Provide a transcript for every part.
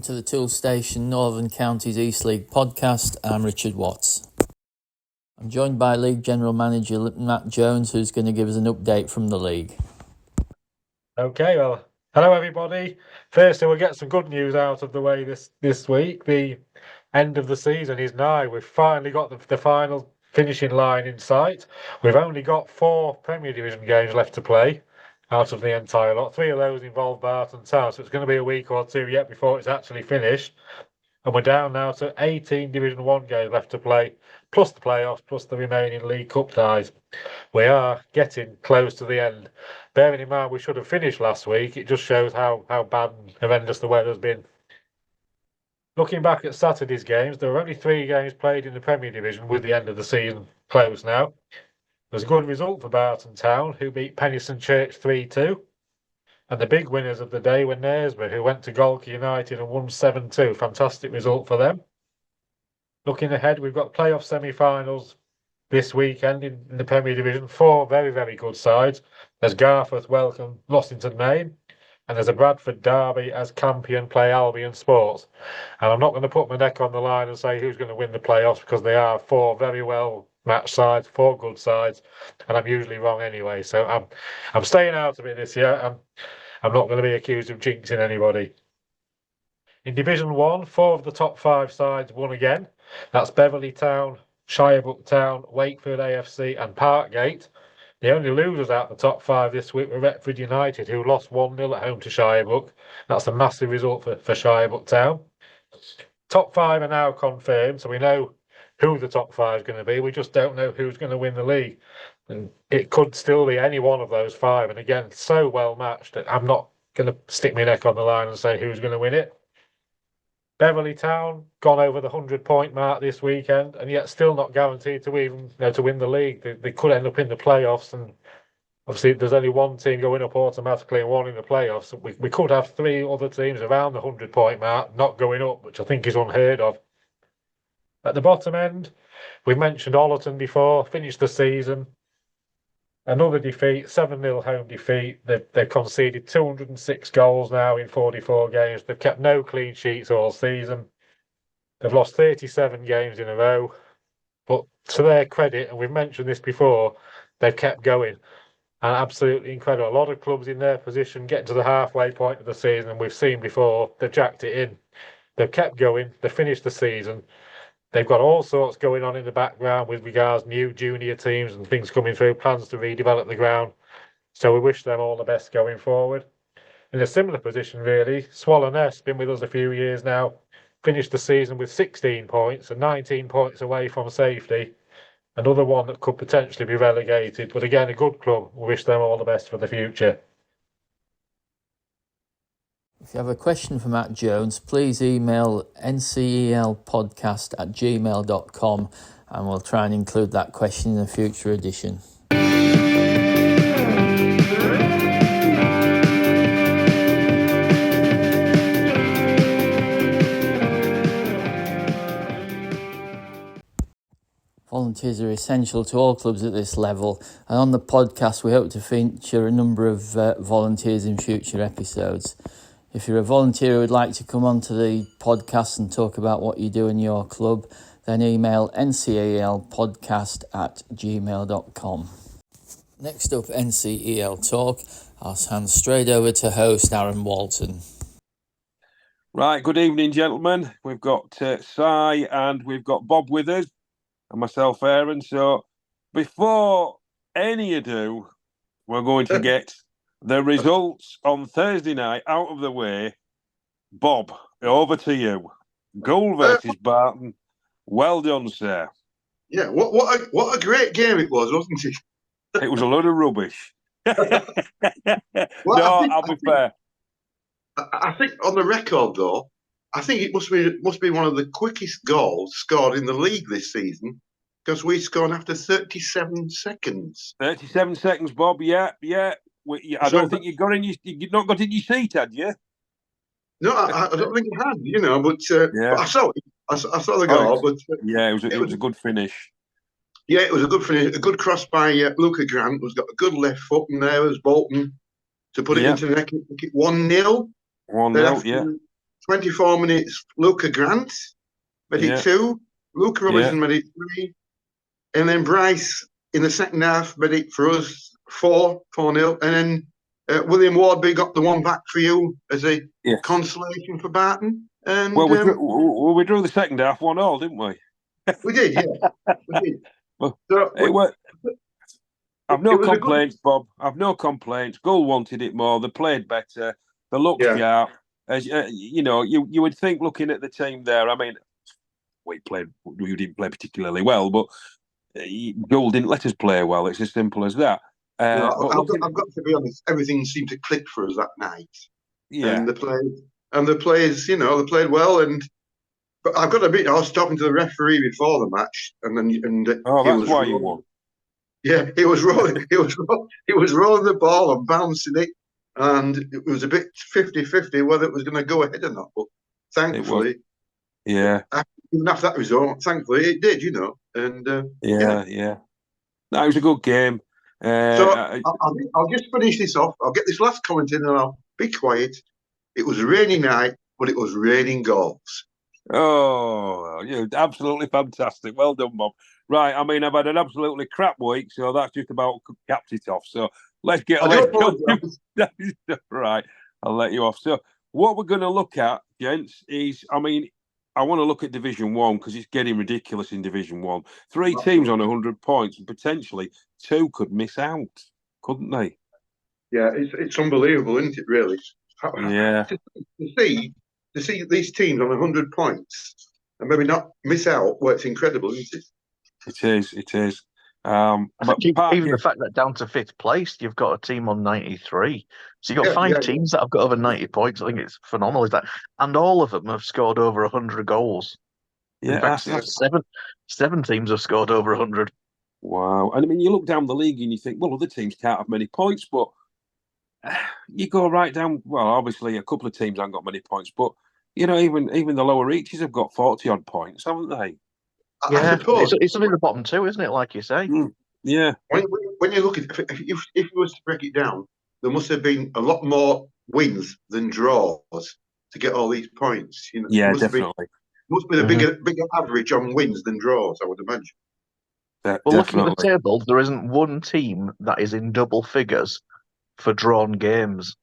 to the Tool Station Northern Counties East League podcast. I'm Richard Watts. I'm joined by League General Manager Matt Jones, who's going to give us an update from the league. Okay, well, hello everybody. Firstly, we'll get some good news out of the way this week. The end of the season is nigh. We've finally got the final finishing line in sight. We've only got 4 Premier Division games left to play out of the entire lot. 3 of those involve Barton Town, so it's going to be a week or 2 yet before it's actually finished. And we're down now to 18 Division 1 games left to play, plus the playoffs, plus the remaining League Cup ties. We are getting close to the end. Bearing in mind we should have finished last week, it just shows how bad and horrendous the weather's been. Looking back at Saturday's games, there were only 3 games played in the Premier Division with the end of the season closed now. There was a good result for Barton Town, who beat Penistone Church 3-2. And the big winners of the day were Knaresborough, who went to Golka United and won 7-2. Fantastic result for them. Looking ahead, we've got playoff semi-finals this weekend in the Premier Division. 4 very, very good sides. There's Garforth welcome Lossington Main, and there's a Bradford derby as Campion play Albion Sports. And I'm not going to put my neck on the line and say who's going to win the playoffs, because they are 4 very well matched sides, 4 good sides, and I'm usually wrong anyway. So I'm staying out of it this year. I'm not going to be accused of jinxing anybody. In Division 1, 4 of the top 5 sides won again. That's Beverley Town, Shirebrook Town, Wakefield AFC and Parkgate. The only losers out the top 5 this week were Retford United, who lost 1-0 at home to Shirebrook. That's a massive result for Shirebrook Town. Top 5 are now confirmed, so we know who the top 5 is going to be. We just don't know who's going to win the league. And it could still be any one of those 5. And again, so well matched that I'm not going to stick my neck on the line and say who's going to win it. Beverley Town gone over the 100-point mark this weekend, and yet still not guaranteed to even to win the league. They could end up in the playoffs, and obviously there's only one team going up automatically and one in the playoffs. We could have 3 other teams around the 100-point mark not going up, which I think is unheard of. At the bottom end, we mentioned Allerton before, finished the season. Another defeat, 7-0 home defeat. They've conceded 206 goals now in 44 games. They've kept no clean sheets all season. They've lost 37 games in a row. But to their credit, and we've mentioned this before, they've kept going. And absolutely incredible. A lot of clubs in their position getting to the halfway point of the season, and we've seen before, they've jacked it in. They've kept going. They've finished the season. They've got all sorts going on in the background with regards new junior teams and things coming through, plans to redevelop the ground. So we wish them all the best going forward. In a similar position, really, Swallow-Ness, been with us a few years now, finished the season with 16 points and 19 points away from safety. Another one that could potentially be relegated, but again, a good club. We wish them all the best for the future. If you have a question for Matt Jones, please email NCEL Podcast at gmail.com, and we'll try and include that question in a future edition. Volunteers are essential to all clubs at this level, and on the podcast we hope to feature a number of volunteers in future episodes. If you're a volunteer who would like to come onto the podcast and talk about what you do in your club, then email ncelpodcast at gmail.com. Next up, NCEL Talk. I'll hand straight over to host Aaron Walton. Right, good evening, gentlemen. We've got Si and we've got Bob with us, and myself, Aaron. So before any ado, we're going to get the results on Thursday night out of the way. Bob, over to you. Goal versus Barton. Well done, sir. Yeah, what a great game it was, wasn't it? It was a load of rubbish. Well, I'll be fair. I think on the record, though, I think it must be one of the quickest goals scored in the league this season, because we scored after 37 seconds. 37 seconds, Bob. Yeah. I don't think you've not got in your seat, had you? No, I don't think it had, but I saw it. I saw the goal, but it was a good finish. Yeah, it was a good finish. A good cross by Luca Grant, who's got a good left foot, and there was Bolton to put it into the net. 1-0. 1-0, yeah. 24 minutes, Luca Grant made it 2. Luca Robinson made it 3. And then Bryce in the second half made it for us 4-0. And then William Wardby got the one back for you as a consolation for Barton. And we drew the second half 1-1, didn't we? We did, yeah. We did. Well, so, I've no complaints, Bob. I've no complaints. Gull wanted it more. They played better. They looked sharp. As you know, you would think looking at the team there. I mean, we didn't play particularly well, but Gull didn't let us play well. It's as simple as that. I've got to be honest. Everything seemed to click for us that night. Yeah, and the players, you know, they played well. But I've got to admit, I was talking to the referee before the match, that's why you won. Yeah, he was rolling. He was rolling the ball and bouncing it, and it was a bit 50-50 whether it was going to go ahead or not. But thankfully, even after that result, thankfully it did. You know, and yeah. No, it was a good game. I'll just finish this off. I'll get this last comment in, and I'll be quiet. It was a rainy night, but it was raining goals. Oh, you're absolutely fantastic. Well done, Bob. Right, I mean, I've had an absolutely crap week, so that's just about capped it off. So let's go. Right, I'll let you off. So what we're going to look at, gents, is, I mean, I want to look at Division 1 because it's getting ridiculous in Division 1. 3 teams on 100 points, and potentially 2 could miss out, couldn't they? Yeah, it's unbelievable, isn't it, really? Yeah. To see these teams on 100 points and maybe not miss out, well, it's incredible, isn't it? It is. Even the fact that down to 5th place, you've got a team on 93. So you've got 5 teams that have got over 90 points. I think it's phenomenal, is that? And all of them have scored over 100 goals. Yeah, in fact, seven teams have scored over 100. Wow. And I mean, you look down the league and you think, well, other teams can't have many points, but you go right down. Well, obviously, a couple of teams haven't got many points, but you know, even the lower reaches have got 40 odd points, haven't they? Yeah, it's only the bottom 2, isn't it? Like you say. Yeah. When you look at if you was to break it down, there must have been a lot more wins than draws to get all these points. You know, definitely. Must be a bigger average on wins than draws, I would imagine. Well, looking at the table, there isn't one team that is in double figures for drawn games,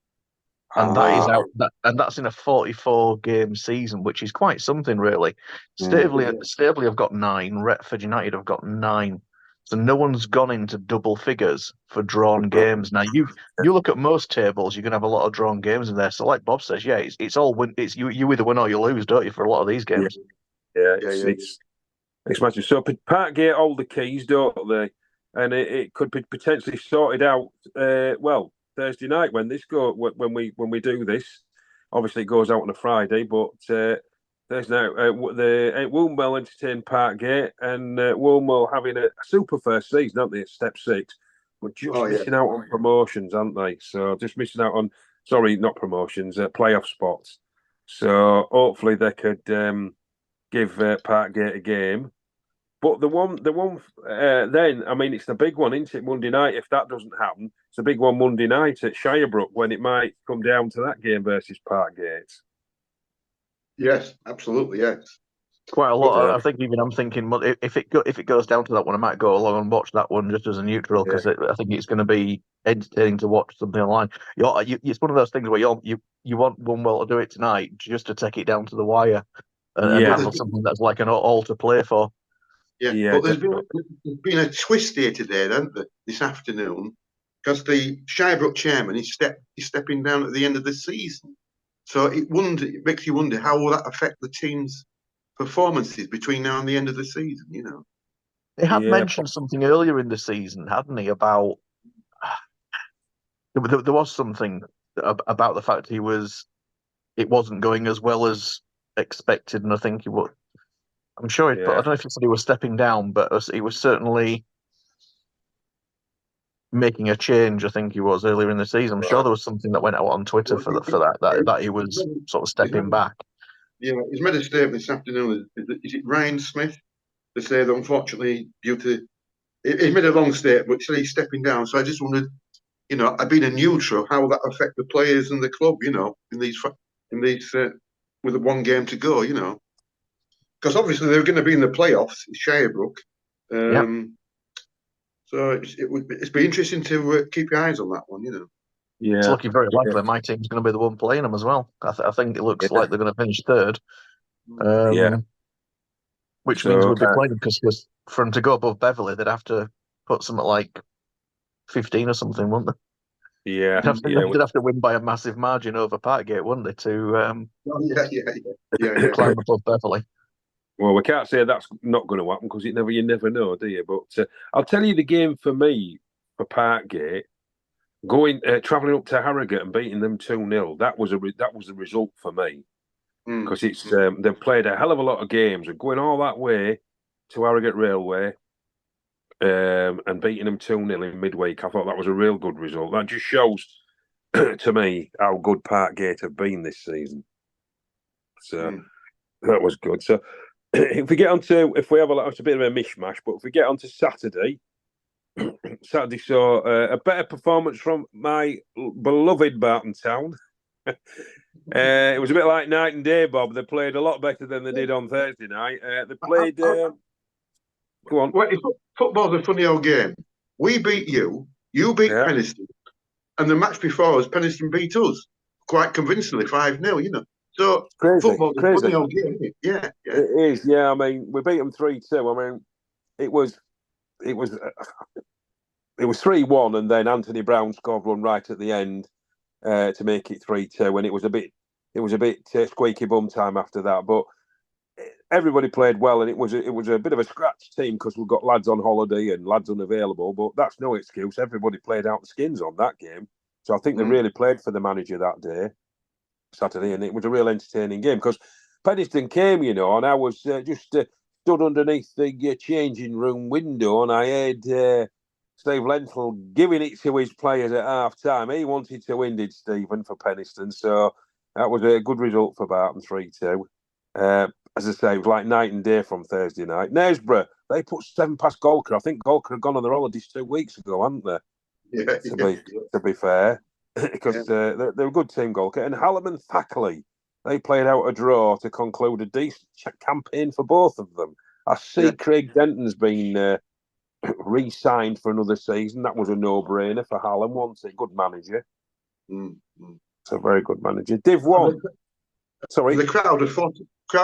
and that's in a 44-game season, which is quite something, really. Staveley have got 9, Retford United have got 9, so no one's gone into double figures for drawn games. Now, you look at most tables, you're going to have a lot of drawn games in there. So, like Bob says, it's all win. It's you either win or you lose, don't you? For a lot of these games. It's massive. So Parkgate hold the keys, don't they? And it could be potentially sorted out. Thursday night when we do this. Obviously, it goes out on a Friday, but there's now Woolwell entertain Parkgate, and Woolwell having a super first season, aren't they? At step 6, but just missing out on promotions, aren't they? So just missing out on not promotions, playoff spots. So hopefully they could give Parkgate a game. But the one, then, I mean, it's the big one, isn't it? Monday night. If that doesn't happen, it's a big one Monday night at Shirebrook when it might come down to that game versus Parkgate. Yes, absolutely, yes. Quite a lot. I think even I'm thinking if it goes down to that one, I might go along and watch that one just as a neutral because I think it's going to be entertaining to watch something online. It's one of those things where you want Woolwell to do it tonight just to take it down to the wire and have something that's like an all to play for. Yeah, but there's been a twist here today, hasn't there, this afternoon, because the Shirebrook chairman is stepping down at the end of the season. So it makes you wonder how will that affect the team's performances between now and the end of the season, you know. They had mentioned something earlier in the season, hadn't he, about there was something about the fact it wasn't going as well as expected, and I think he would. I'm sure I don't know if he said he was stepping down, but he was certainly making a change. I think he was earlier in the season. I'm sure there was something that went out on Twitter for that he was sort of stepping back. Yeah, he's made a statement this afternoon. Is it Ryan Smith? They say that unfortunately, due to he's made a long statement, but he's stepping down. So I just wondered, you know, I've been a neutral. How will that affect the players and the club? You know, in these with the one game to go, because obviously they're going to be in the playoffs. It's Shirebrook, so it's be interesting to keep your eyes on that one. It's looking very likely my team's going to be the one playing them as well. I think it looks like they're going to finish third. Which means we'd be playing them because for them to go above Beverley, they'd have to put something like 15 or something, wouldn't they? Yeah, they'd have to win by a massive margin over Parkgate, wouldn't they, to climb above Beverley? Well, we can't say that's not going to happen because you never know, do you? But I'll tell you the game for me for Parkgate, travelling up to Harrogate and beating them 2-0. That was a result for me because it's they've played a hell of a lot of games and going all that way to Harrogate Railway and beating them 2-0 in midweek. I thought that was a real good result. That just shows to me how good Parkgate have been this season. So that was good. So if we get on to, it's a bit of a mishmash, but if we get on to Saturday saw a better performance from my beloved Barton Town. It was a bit like night and day, Bob. They played a lot better than they did on Thursday night. They played... go on. Well, football's a funny old game. We beat you beat Penistone, and the match before was Penistone beat us quite convincingly, 5-0, So football's a funny old game, isn't it? Yeah. It is, yeah. I mean, we beat them 3-2. I mean, it was 3-1, and then Anthony Brown scored one right at the end to make it 3-2, and it was a bit squeaky bum time after that. But everybody played well, and it was a bit of a scratch team because we've got lads on holiday and lads unavailable. But that's no excuse. Everybody played out the skins on that game, so I think they really played for the manager that day, Saturday, and it was a real entertaining game because Penistone came, and I was just stood underneath the changing room window, and I heard Steve Lenthal giving it to his players at half time. He wanted to win, did Stephen, for Penistone, so that was a good result for Barton, 3-2. As I say, it was like night and day from Thursday night. Knaresborough, they put 7 past Golker. I think Golker had gone on their holidays 2 weeks ago, hadn't they? Yeah. To be fair, because they're a good team, Golker. And Hallam Thackley, they played out a draw to conclude a decent campaign for both of them. I see Craig Denton's been re-signed for another season. That was a no-brainer for Hallam, wasn't it? Good manager. It's a very good manager. Div 1. Sorry. The crowd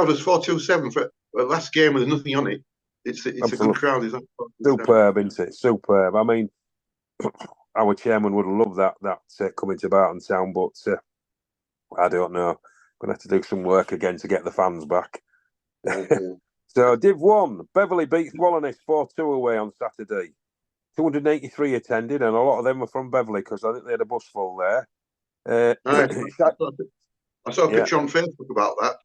was 427 for the last game with nothing on it. It's a good crowd, isn't it? Superb, isn't it? Superb. I mean, our chairman would have loved that coming to Barton Town, but I don't know. I'm going to have to do some work again to get the fans back. So, Div 1, Beverley beats Wallerness 4-2 away on Saturday. 283 attended, and a lot of them were from Beverley because I think they had a bus full there. I saw a picture on Facebook about that.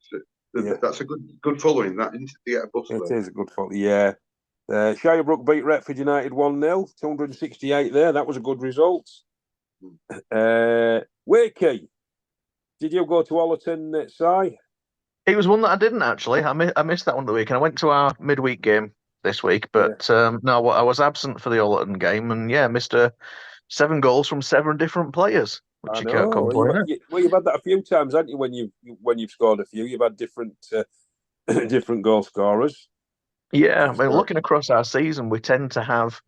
That's a good following, that, isn't it, to get a bus It there. is a good following, yeah. Shirebrook beat Retford United 1-0, 268 there. That was a good result. Wakey, did you go to Allerton, Si? It was one that I didn't, actually. I missed that one the week, and I went to our midweek game this week, but no, I was absent for the Allerton game, and missed 7 goals from 7 different players, which you can't complain. Well, you've had that a few times, haven't you? When you've scored a few, you've had different different goal scorers. Yeah, I mean, looking across our season, we tend to have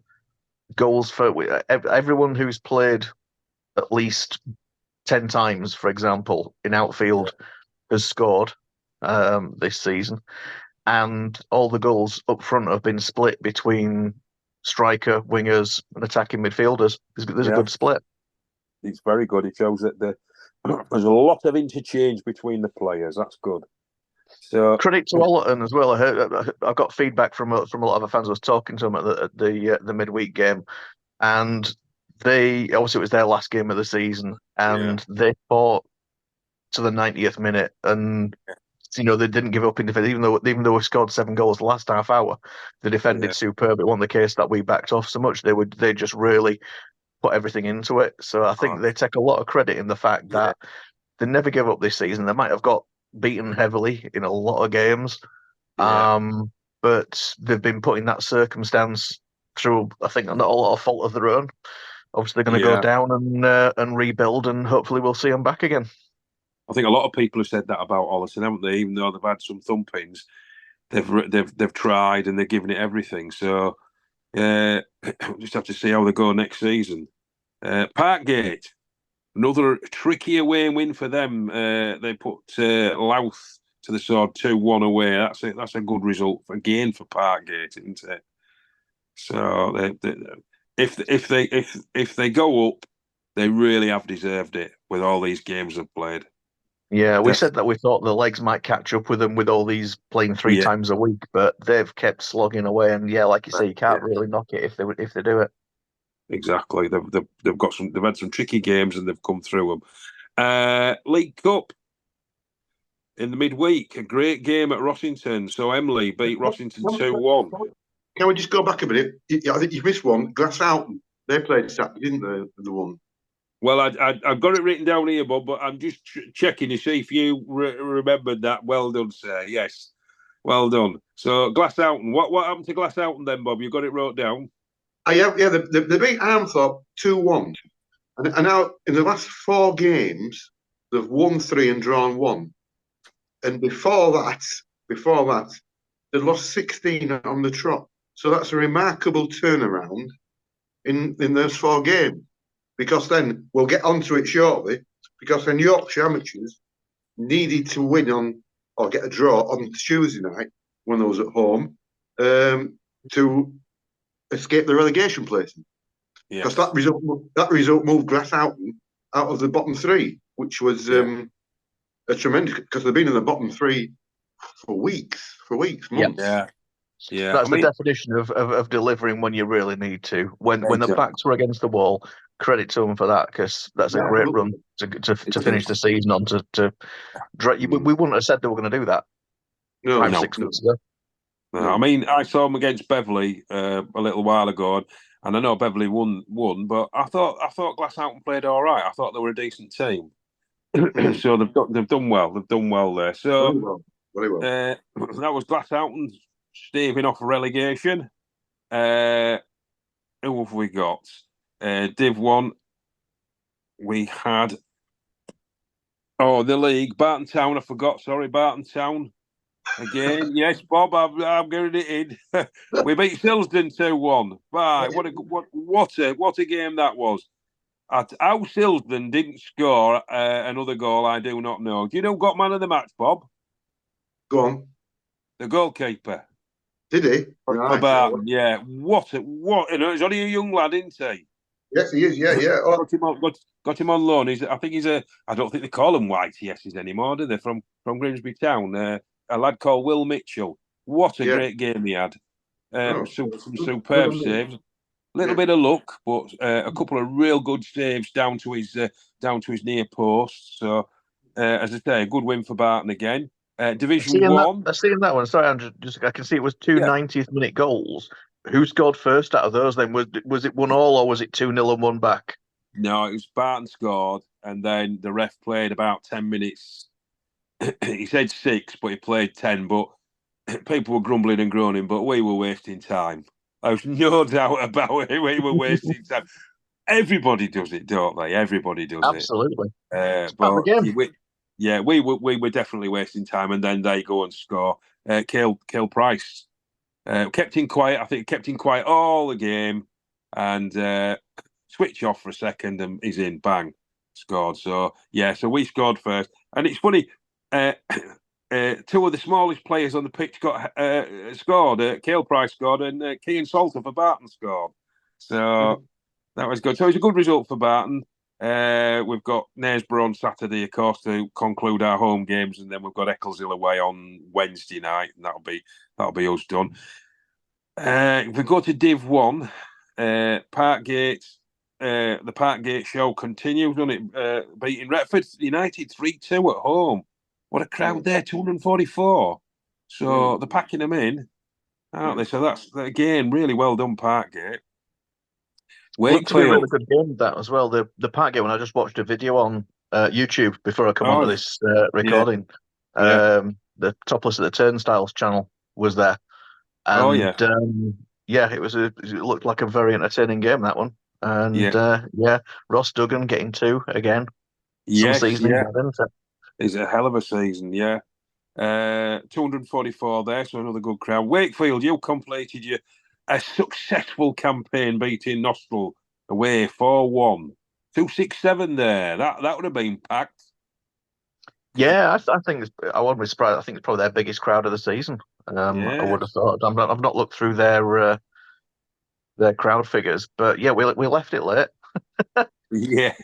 goals for everyone who's played at least 10 times, for example, in outfield has scored this season, and all the goals up front have been split between striker, wingers, and attacking midfielders. There's a good split. It's very good. It shows that there's a lot of interchange between the players. That's good. So credit to Walton as well. I got feedback from a lot of the fans. I was talking to them at the midweek game, and they obviously it was their last game of the season, and they fought to the 90th minute, and they didn't give up in defence. Even though we scored 7 goals the last half hour, they defended superb. It wasn't the case that we backed off so much. They just really put everything into it. So I think they take a lot of credit in the fact that they never gave up this season. They might have got beaten heavily in a lot of games, but they've been put in that circumstance through, I think, not a lot of fault of their own. Obviously, they're going to go down and rebuild, and hopefully we'll see them back again. I think a lot of people have said that about Ollerton, haven't they? Even though they've had some thumpings, they've tried and they're giving it everything. So we'll just have to see how they go next season. Parkgate, another tricky away win for them. They put Louth to the sword 2-1 away. That's a good result again for Parkgate, isn't it? So if they go up, they really have deserved it with all these games they've played. Yeah, we said that we thought the legs might catch up with them with all these playing three times a week, but they've kept slogging away. And like you say, you can't really knock it if they do it. Exactly. They've had some tricky games and they've come through them. League Cup in the midweek, a great game at Rossington. So Emily beat Rossington 2-1. Can we just go back a minute? I think you missed one. Glassalton. They played Saturday, didn't they? The one. Well, I've got it written down here, Bob, but I'm just checking to see if you remembered that. Well done, sir. Yes, well done. So Glassalton, what happened to Glassalton then, Bob? You got it wrote down? Yeah. They beat Armthorpe 2-1, and now in the last 4 games they've won 3 and drawn 1, and before that they lost 16 on the trot. So that's a remarkable turnaround in those 4 games. Because then we'll get onto it shortly. Because then Yorkshire Amateurs needed to win on or get a draw on Tuesday night when they was at home to escape the relegation placing. Because that result moved Glassalton out of the bottom 3, which was a tremendous, because they've been in the bottom 3 for weeks, months. Yeah. That's the definition of delivering when you really need to. When the backs were against the wall, credit to them for that, because that's a great run to finish the season on. We wouldn't have said they were going to do that 6 months ago. No. I mean, I saw them against Beverley a little while ago, and I know Beverley won, but I thought Glassalton played all right. I thought they were a decent team. So they've done well. They've done well there. So very well. That was Glassalton staving off relegation. Who have we got? Div 1. We had the league. Barton Town, I forgot. Sorry, Barton Town. Again, yes, Bob, I'm getting it in. We beat Silsden 2-1. Right, what a game that was. How Silsden didn't score another goal, I do not know. Do you know who got man of the match, Bob? Go on. The goalkeeper. Did he? For Barton, yeah. What? He's only a young lad, isn't he? Yes, he is. Yeah. Oh. Got him on loan. I don't think they call them YTSs anymore, do they? From Grimsby Town. A lad called Will Mitchell. What a great game he had. Some superb saves. A little bit of luck, but a couple of real good saves down to his near post. So, as I say, a good win for Barton again. Division 1. I've seen that one. Sorry, Andrew. I can see it was 2 90th minute goals. Who scored first out of those? Then was it 1-1 or was it 2-0 and 1 back? No, it was Barton scored, and then the ref played about 10 minutes. He said 6, but he played 10. But people were grumbling and groaning, but we were wasting time. There's no doubt about it. We were wasting time. Everybody does it, don't they? Everybody does Absolutely. it. But we were definitely wasting time, and then they go and score. Kill Price kept him quiet. I think kept him quiet all the game, and switch off for a second, and he's in. Bang, scored. So we scored first, and it's funny. 2 of the smallest players on the pitch got scored. Kale Price scored, and Kean Salter for Barton scored. So that was good. So it's a good result for Barton. We've got Knaresborough on Saturday, of course, to conclude our home games, and then we've got Eccleshill away on Wednesday night, and that'll be us done. If we go to Div 1, Parkgate, the Parkgate show continues, doesn't it? Beating Retford United 3-2 at home. What a crowd there, 244. So they're packing them in, aren't they? So that's, again, really well done, Parkgate. Looked to be a really good game, that as well. The Parkgate one, I just watched a video on YouTube before I come onto this recording. The Topless at the Turnstiles channel was there. And, it looked like a very entertaining game, that one. And Ross Duggan getting 2 again. Some seasoning, isn't it? is a hell of a season, yeah. 244 there, so another good crowd. Wakefield, you completed a successful campaign beating Nostell away 4-1. 267 there. That would have been packed. Yeah, I think I wouldn't be surprised. I think it's probably their biggest crowd of the season. I would have thought. I've not looked through their crowd figures, but yeah, we left it late. Yeah,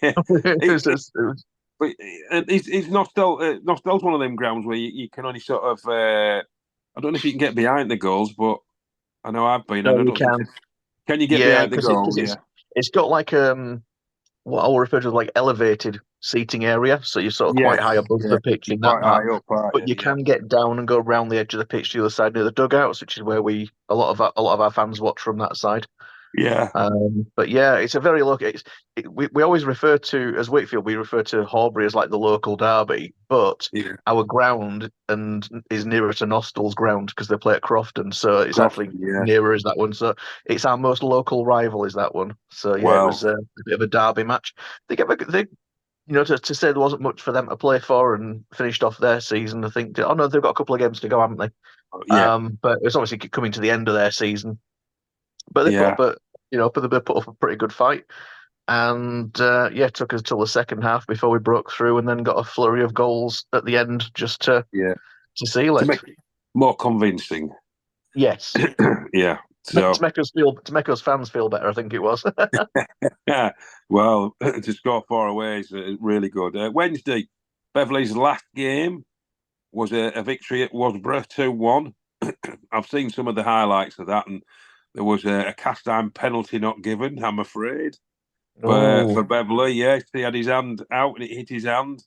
but it's Nostell's one of them grounds where you can only sort of. I don't know if you can get behind the goals, but I know I've been. No, and I you don't think can. Can you get behind the goal? It's got like what I'll refer to as like elevated seating area, so you're sort of quite high above the pitch in that part. But you can get down and go around the edge of the pitch to the other side near the dugouts, which is where a lot of our fans watch from that side. Yeah. But yeah, it's a very local. We always refer to, as Wakefield, we refer to Horbury as like the local derby, but our ground is nearer to Nostell's ground because they play at Crofton, so it's actually nearer as that one. So it's our most local rival is that one. So yeah, It was a bit of a derby match. To say there wasn't much for them to play for and finished off their season, I think. Oh no, they've got a couple of games to go, haven't they? Yeah. But it's obviously coming to the end of their season. But they put up a pretty good fight, and took us till the second half before we broke through, and then got a flurry of goals at the end just to seal it. To make it more convincing. Yes. Yeah. So to make us fans feel better, I think it was. Yeah. Well, to score 4 away is really good. Wednesday, Beverley's last game was a victory at Wasborough 2-1. I've seen some of the highlights of that, and there was a cast-iron penalty not given, I'm afraid. For Beverley, yes, he had his hand out and it hit his hand.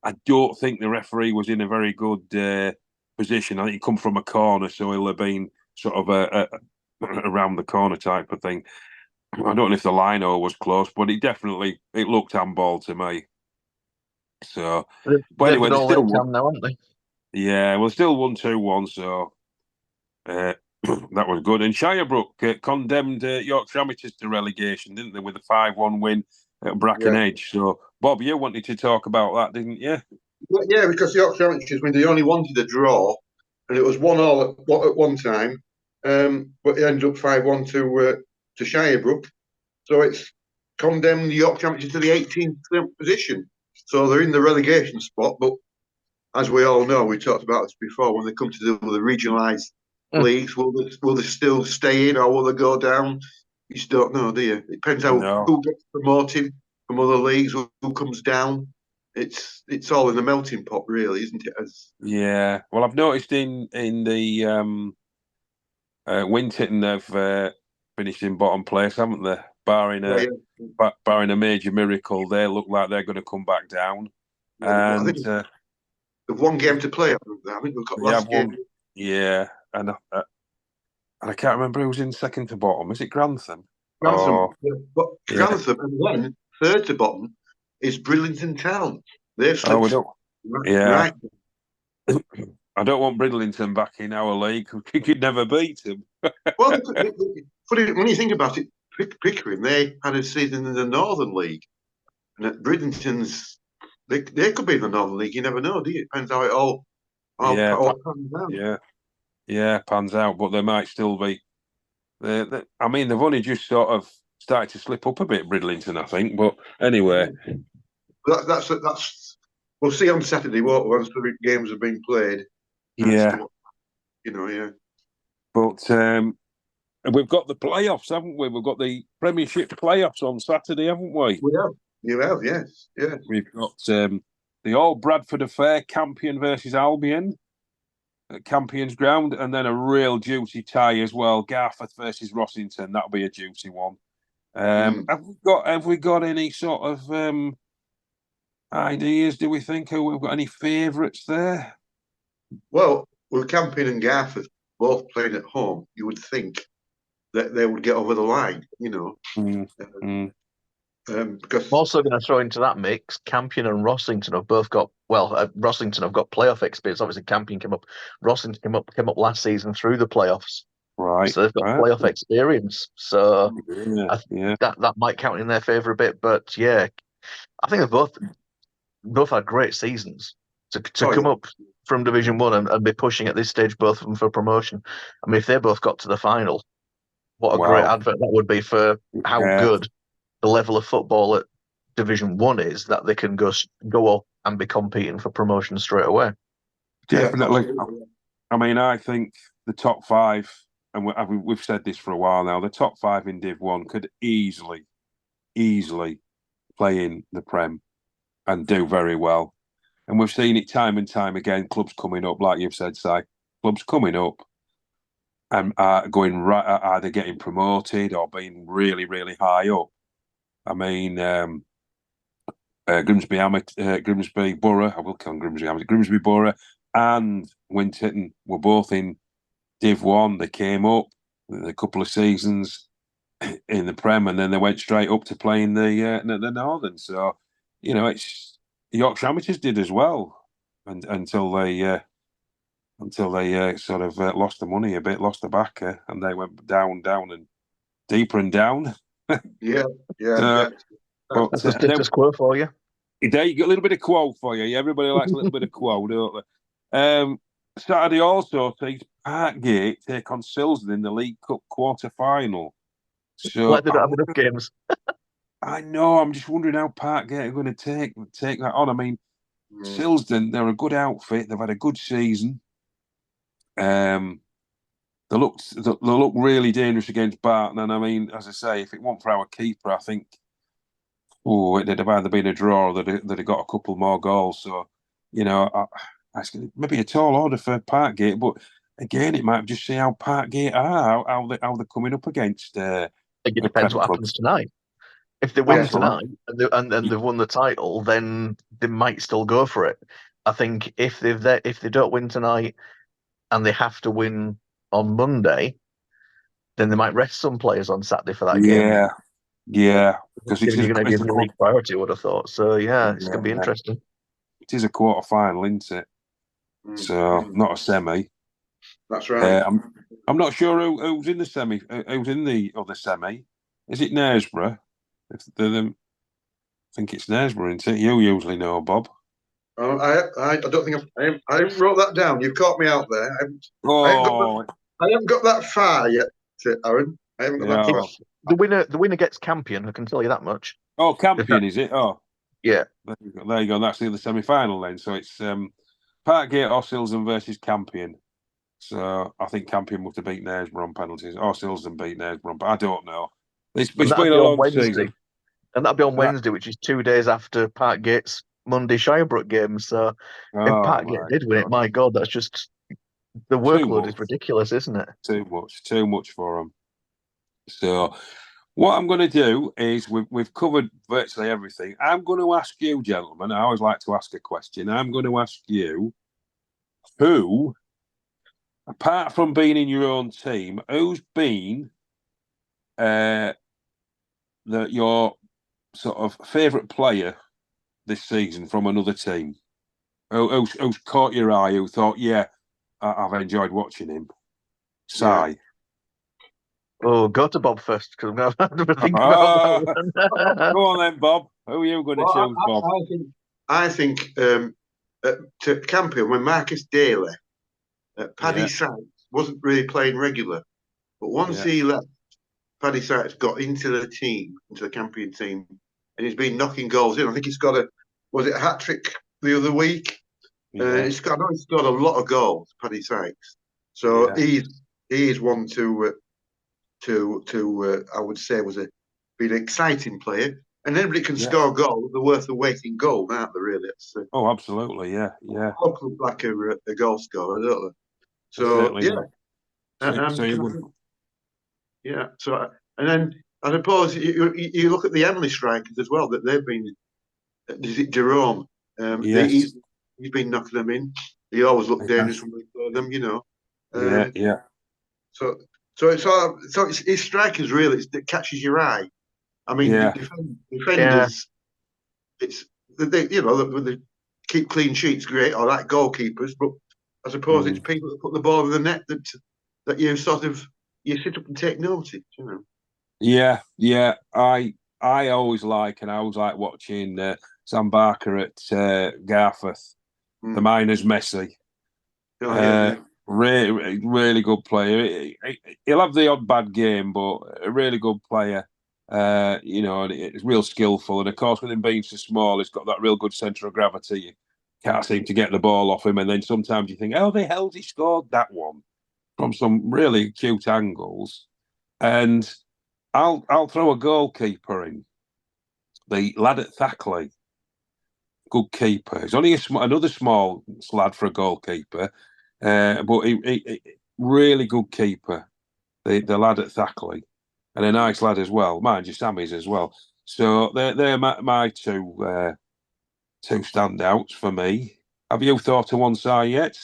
I don't think the referee was in a very good position. I think he come from a corner, so he'll have been sort of a around the corner type of thing. I don't know if the lino was close, but it looked handball to me. So, but anyway, they still won now, haven't they? Yeah, well, still 1-2-1, so that was good. And Shirebrook condemned Yorkshire Amateurs to relegation, didn't they, with a 5-1 win at Bracken Edge. So, Bob, you wanted to talk about that, didn't you? Yeah, because Yorkshire Amateurs, they only wanted a draw, and it was 1-1 at one time, but it ended up 5-1 to Shirebrook. So it's condemned the Yorkshire Amateurs to the 18th position. So they're in the relegation spot, but as we all know, we talked about this before, when they come to the regionalised leagues, will they still stay in or will they go down? You just don't know, do you? It depends who gets promoted from other leagues, who comes down. It's all in the melting pot, really, isn't it? Yeah. Well, I've noticed in the Winton they've finished in bottom place, haven't they? Barring a major miracle, they look like they're going to come back down. I think they've one game to play. I think they've got last game. Yeah, and I can't remember who was in second to bottom. Is it Grantham? Grantham, Grantham, and then third to bottom is Bridlington Town. They've slipped. Right. I don't want Bridlington back in our league. We could never beat them. Well, when you think about it, Pickering, they had a season in the Northern League, and at Bridlington's, they could be in the Northern League. You never know, do you? It depends how it all pans out. Yeah, pans out, but they might still be. They've only just sort of started to slip up a bit, Bridlington, I think. But anyway, that's we'll see on Saturday, won't we, once the games have been played. Yeah. But we've got the playoffs, haven't we? We've got the Premiership playoffs on Saturday, haven't we? We have. You have, yes. We've got the Old Bradford Affair, Campion versus Albion at Campion's Ground, and then a real juicy tie as well, Garforth versus Rossington. That'll be a juicy one. Have we got any sort of ideas? Do we think we've got any favourites there? Well, with Campion and Garforth both playing at home, you would think that they would get over the line, Because I'm also going to throw into that mix, Campion and Rossington have both got, Rossington have got playoff experience. Obviously, Campion came up, Rossington came up last season through the playoffs. Right. So they've got playoff experience. So that might count in their favour a bit. But yeah, I think they've both had great seasons. to come up from Division 1 and be pushing at this stage both of them for promotion. I mean, if they both got to the final, what a great advert that would be for how good the level of football at Division 1 is, that they can go up and be competing for promotion straight away. Definitely. I mean, I think the top 5, and we've said this for a while now, the top 5 in Div 1 could easily play in the Prem and do very well. And we've seen it time and time again, clubs coming up, like you've said, Si, clubs coming up and going right, either getting promoted or being really, really high up. I mean, Grimsby Borough, I will call them Grimsby Borough and Winterton were both in Div 1. They came up a couple of seasons in the Prem, and then they went straight up to play in the Northern. So, it's the Yorkshire Amateurs did as well, and until they sort of lost the money a bit, lost the backer, and they went down and deeper and down. Yeah. But that's a status quo for you. There you got a little bit of quote for you. Everybody likes a little bit of quote, don't they? Saturday also sees Parkgate take on Silsden in the League Cup quarter-final. So like they don't have enough games. I know. I'm just wondering how Parkgate are going to take that on. I mean, Silsden, they're a good outfit. They've had a good season. They look really dangerous against Barton. And I mean, as I say, if it weren't for our keeper, I think it'd have either been a draw or they'd have got a couple more goals. So, maybe a tall order for Parkgate, but again, it might just see how Parkgate are, how they're coming up against. It depends what happens tonight. If they win tonight and they've won the title, then they might still go for it. I think if they don't win tonight and they have to win on Monday, then they might rest some players on Saturday for that game. Yeah, because it's going to give the league priority, I would have thought. So it's going to be interesting. It is a quarter-final, isn't it? So not a semi. That's right. I'm not sure who's in the semi. Who's in the other semi? Is it Knaresborough? I think it's Knaresborough, isn't it? You usually know, Bob. I don't think I wrote that down. You've caught me out there. I haven't got that far yet, Aaron. I haven't got that far. The winner gets Campion. I can tell you that much. Oh, Campion, is it? Oh, yeah. There you go. That's the other semi-final then. So it's Parkgate or Silsden versus Campion. So I think Campion will have to beat Knaresborough on penalties, or Silsden beat Knaresborough, but I don't know. It's been a long season. And that'll be on Wednesday, which is 2 days after Parkgate's Monday Shirebrook game. So if Parkgate did win it, my God, that's just the workload is ridiculous, isn't it? Too much for them. So what I'm going to do is we've covered virtually everything. I'm going to ask you, gentlemen. I always like to ask a question. I'm going to ask you who, apart from being in your own team, who's been your sort of favourite player this season from another team? Who's caught your eye? Who thought, I've enjoyed watching him? Si. Yeah. Oh, go to Bob first, because I'm going to have to think about that one. Go on then, Bob. Who are you going to choose, Bob? I think to Campion, when Marcus Daly, Paddy Sykes wasn't really playing regular, but once he left, Paddy Sykes got into the Campion team, and he's been knocking goals in. I think he's got a hat trick the other week? He's scored a lot of goals, Paddy Sykes. So he is one to I would say been an exciting player. And anybody can score goals. They're worth the weight in gold, aren't they? Really? Absolutely, yeah. Look like a goal scorer, don't they? So So and then I suppose you look at the Emily strikers as well. That they've been. Is it Jerome? He's been knocking them in. He always looked dangerous when we play them, So it's his strikers really. It catches your eye. I mean, defenders. It's they keep clean sheets, great, or like goalkeepers. But I suppose it's people that put the ball in the net that you sort of sit up and take notice. Yeah. I always like watching Sam Barker at Garforth. The miner's Messi. Oh, yeah. Really, really good player. He'll have the odd bad game, but a really good player. You know, and it's real skillful. And of course, with him being so small, he's got that real good centre of gravity. You can't seem to get the ball off him. And then sometimes you think, how the hell's he scored that one from some really cute angles? And I'll throw a goalkeeper in. The lad at Thackley, good keeper. He's only another small lad for a goalkeeper, but he really good keeper. The lad at Thackley, and a nice lad as well. Mind you, Sammy's as well. So they're my two standouts for me. Have you thought of one side yet?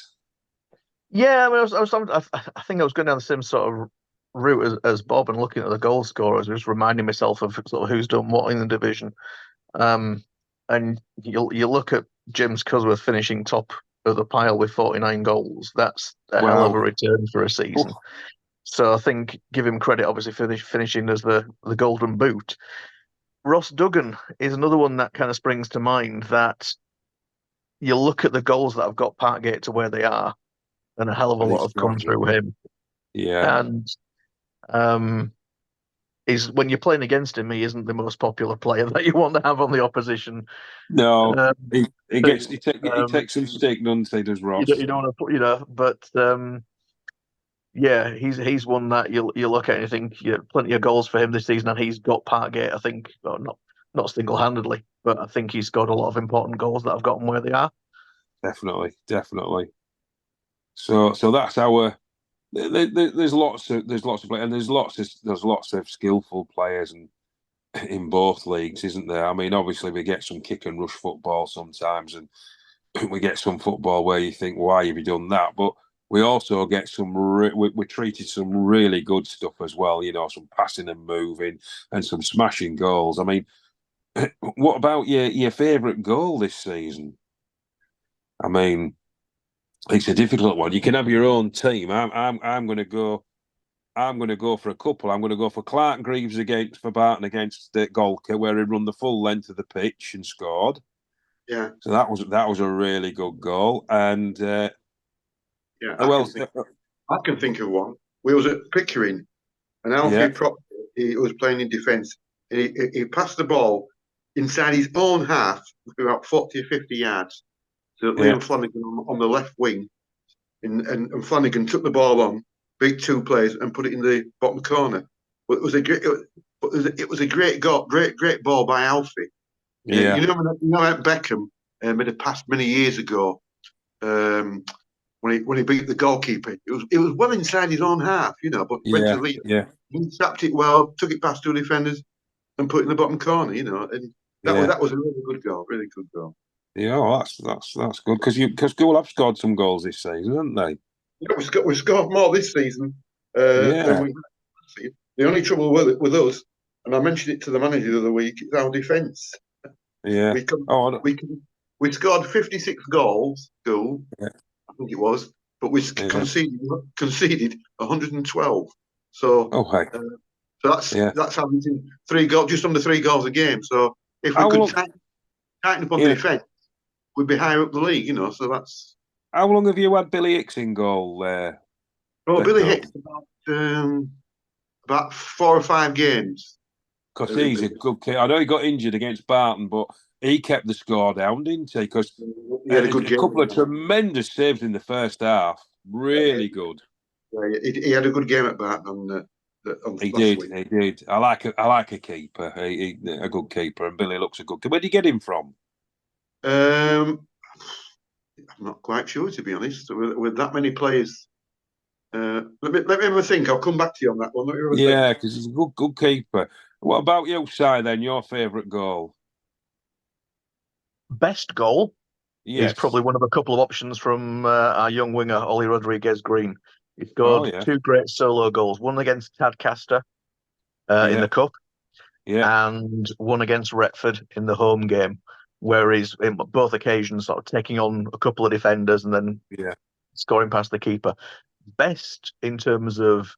Yeah, I mean, I think I was going down the same sort of route as Bob and looking at the goal scorers, just reminding myself of sort of who's done what in the division. And you look at James Cusworth finishing top of the pile with 49 goals. That's a hell of a return for a season. Oof. So I think give him credit, obviously, for finishing as the Golden Boot. Ross Duggan is another one that kind of springs to mind, that you look at the goals that have got Parkgate to where they are, and a hell of a lot have come through him. Yeah. And is when you're playing against him, he isn't the most popular player that you want to have on the opposition. No, he takes some stick, doesn't he? Does Ross? You don't want to put, but yeah, he's one that you look at and you think, plenty of goals for him this season, and he's got Parkgate. I think, well, not single handedly, but I think he's scored a lot of important goals that have got them where they are. Definitely. So that's our. There's lots of players, and there's lots of skillful players in both leagues, isn't there? I mean, obviously we get some kick and rush football sometimes, and we get some football where you think, why have you done that? But we also get some. We treated some really good stuff as well. You know, some passing and moving, and some smashing goals. I mean, what about your favourite goal this season? I mean, it's a difficult one. You can have your own team. I'm going to go. I'm going to go for a couple. I'm going to go for Clark Greaves for Barton against Golka, where he run the full length of the pitch and scored. Yeah. So that was a really good goal. And I can think of one. We was at Pickering, and Alfie Proctor, he was playing in defence, and he passed the ball inside his own half about 40 or 50 yards to Liam Flanagan on the left wing, and Flanagan took the ball on, beat two players, and put it in the bottom corner. But it was a great goal, great ball by Alfie. Yeah, you know Beckham made a pass many years ago when he beat the goalkeeper. It was well inside his own half, but went to lead. Yeah, he tapped it well, took it past two defenders, and put it in the bottom corner. And that was a really good goal, really good goal. Yeah, well, that's good because Gould have scored some goals this season, haven't they? Yeah, we scored more this season than we did. The only trouble with us, and I mentioned it to the manager the other week, is our defence. Yeah. We scored 56 goals, I think it was, but we conceded 112. So, so that's averaging 3 goals, just under 3 goals a game. So if we could tighten up on defence, we'd be higher up the league, So that's. How long have you had Billy Hicks in goal there? Oh, Billy Hicks about 4 or 5 games. Because he's a good kid. I know he got injured against Barton, but he kept the score down, didn't he? Because he had a couple of tremendous saves in the first half. Really good. Yeah, he had a good game at Barton on he last did. week. He did. I like a keeper. A good keeper, and Billy looks a good keeper. Where did you get him from? I'm not quite sure, to be honest. With that many players. Let me have a think. I'll come back to you on that one. Because he's a good keeper. What about you, Si, then? Your favourite goal? Best goal is probably one of a couple of options from our young winger, Ollie Rodriguez-Green. He scored 2 great solo goals, one against Tadcaster in the Cup, and one against Retford in the home game, where he's, in both occasions, sort of taking on a couple of defenders and then scoring past the keeper. Best in terms of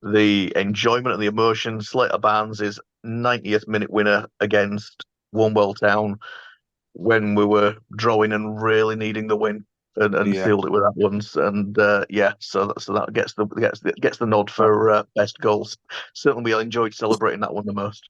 the enjoyment and the emotion, Slater Barnes' 90th minute winner against Warnwell Town. when we were drawing and really needing the win, and sealed it with that once. And so that gets the nod for best goals. Certainly, I enjoyed celebrating that one the most.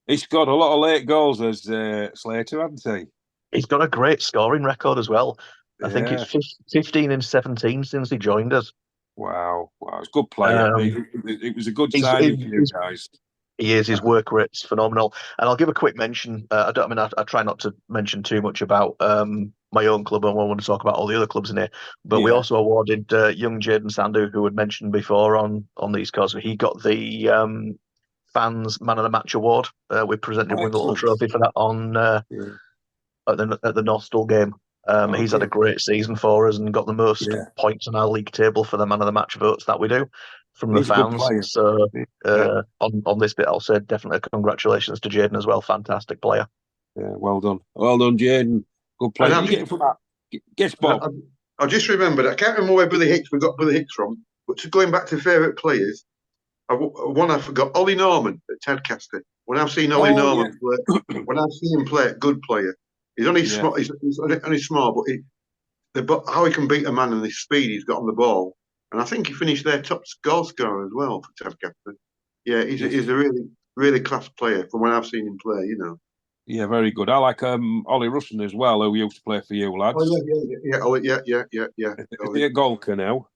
He's got a lot of late goals as Slater, hasn't he? He's got a great scoring record as well. I think it's 15 and 17 since he joined us. Wow, it's a good player. It was a good signing for you guys. He is. His work rate's phenomenal. And I'll give a quick mention. I try not to mention too much about my own club. I want to talk about all the other clubs in here. But we also awarded young Jaden Sandu, who had mentioned before on these calls. He got the fans Man of the Match award. We presented him with a little trophy for that on at the Nostal game. He's had a great season for us and got the most points on our league table for the Man of the Match votes that we do from the fans. So on this bit, I'll say definitely congratulations to Jaden as well. Fantastic player. Yeah, well done, Jaden. Good player. Did you get it from that? Guess Bob. I just remembered. I can't remember where we got Billy Hicks from. But going back to favourite players, one I forgot. Ollie Norman at Tadcaster. When I've seen Ollie Norman play, when I've seen him play, good player. He's only small. He's only small, but how he can beat a man and the speed he's got on the ball, and I think he finished their top goal scorer as well for Tadcaster. Yeah, he's a really, really class player from when I've seen him play. Yeah, very good. I like Ollie Russon as well, who used to play for you lads. Oh yeah. Is he at Golka now?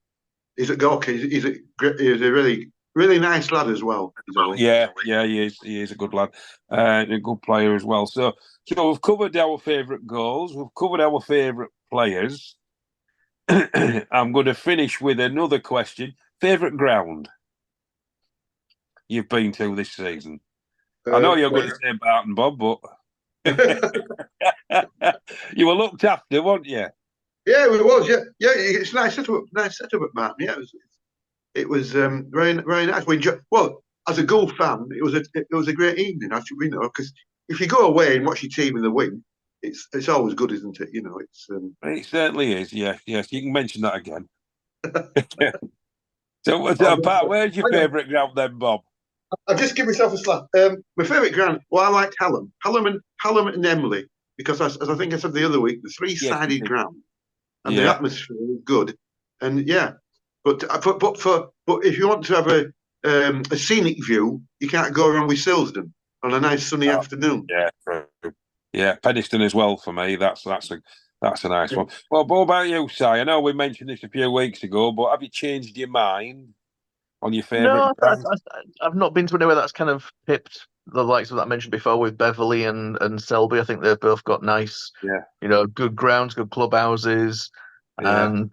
He's at Golka. He's a really, really nice lad as well. Yeah, he is. He is a good lad, and a good player as well. So we've covered our favourite goals. We've covered our favourite players. I'm going to finish with another question. Favourite ground you've been to this season? I know you're going to say Barton, Bob, but you were looked after, weren't you? Yeah, it was. Yeah. It's a nice setup. At Barton. Yeah, it was very, very nice. Well, as a goal fan, it was a great evening. Actually, because if you go away and watch your team in the wing, it's always good, isn't it? It certainly is. Yes, you can mention that again. So, where's your favourite ground then, Bob? I'll just give myself a slap. My favourite ground. Well, I liked Hallam and Emily, because as I think I said the other week, the three-sided ground and the atmosphere was good. And but if you want to have a scenic view, you can't go around with Silsden on a nice sunny afternoon. Yeah, true. Yeah, Peddiston as well for me. That's a nice one. Well, what about you, Si? I know we mentioned this a few weeks ago, but have you changed your mind on your favourite? No, I've not been to anywhere that's kind of pipped the likes of that I mentioned before with Beverley and Selby. I think they've both got nice, good grounds, good clubhouses, and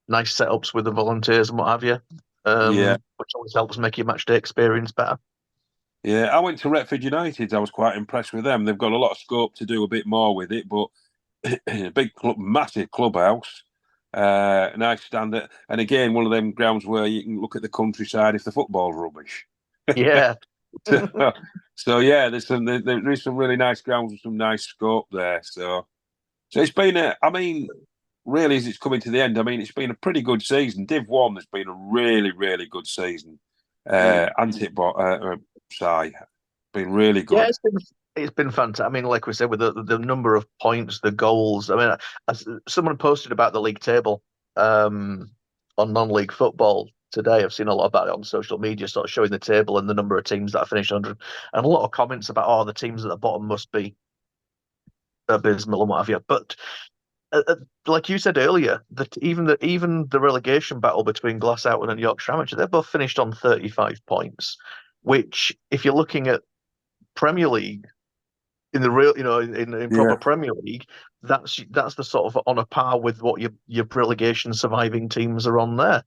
nice setups with the volunteers and what have you. Which always helps make your match day experience better. Yeah, I went to Retford United. I was quite impressed with them. They've got a lot of scope to do a bit more with it, but big club, massive clubhouse, nice standard. And again, one of them grounds where you can look at the countryside if the football's rubbish. Yeah. So there is some really nice grounds with some nice scope there. So it's been really, as it's coming to the end, it's been a pretty good season. Div 1 has been a really, really good season. Hasn't it, Si? Been really good. Yeah, it's been fantastic. Like we said, with the number of points, the goals. As someone posted about the league table on non-league football today. I've seen a lot about it on social media, sort of showing the table and the number of teams that have finished 100, and a lot of comments about the teams at the bottom must be abysmal and what have you. But like you said earlier, that even the relegation battle between Glasgow and Yorkshire Amateur, they're both finished on 35 points. Which, if you're looking at Premier League in the real, in proper Premier League, that's the sort of on a par with what your relegation surviving teams are on there.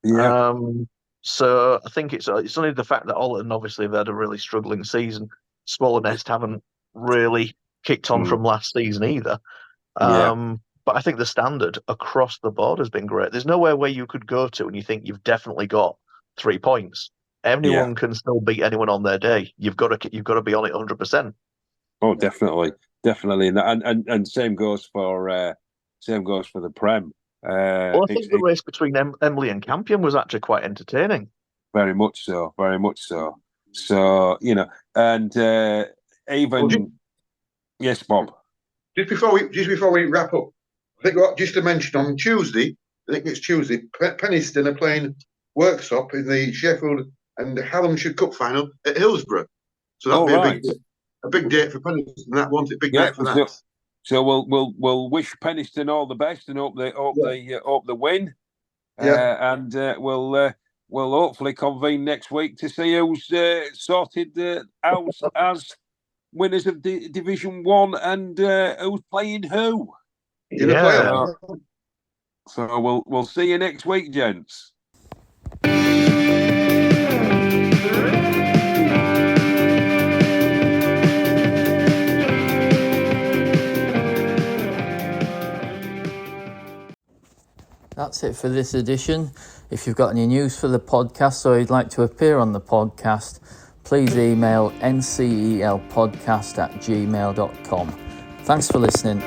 Yeah. So I think it's only the fact that Ollerton obviously have had a really struggling season. Smaller Nest haven't really kicked on from last season either. But I think the standard across the board has been great. There's nowhere where you could go to and you think you've definitely got 3 points. Anyone can still beat anyone on their day. You've got to be on it 100%. Oh, definitely, and same goes for the Prem. Well, I think the race between Emily and Campion was actually quite entertaining. Very much so. So and even Yes, Bob. Just before we wrap up, I think just to mention on Tuesday, I think it's Tuesday, Penistone are playing Worksop in the Sheffield and Hallamshire Cup final at Hillsborough. So that'll be a big date for Penistone. That won't it? Big night for that. So we'll wish Penistone all the best and hope they win. And we'll hopefully convene next week to see who's sorted out as winners of Division 1 and who's playing who. So we'll see you next week, gents. That's it for this edition. If you've got any news for the podcast or you'd like to appear on the podcast, please email ncelpodcast@gmail.com. Thanks for listening.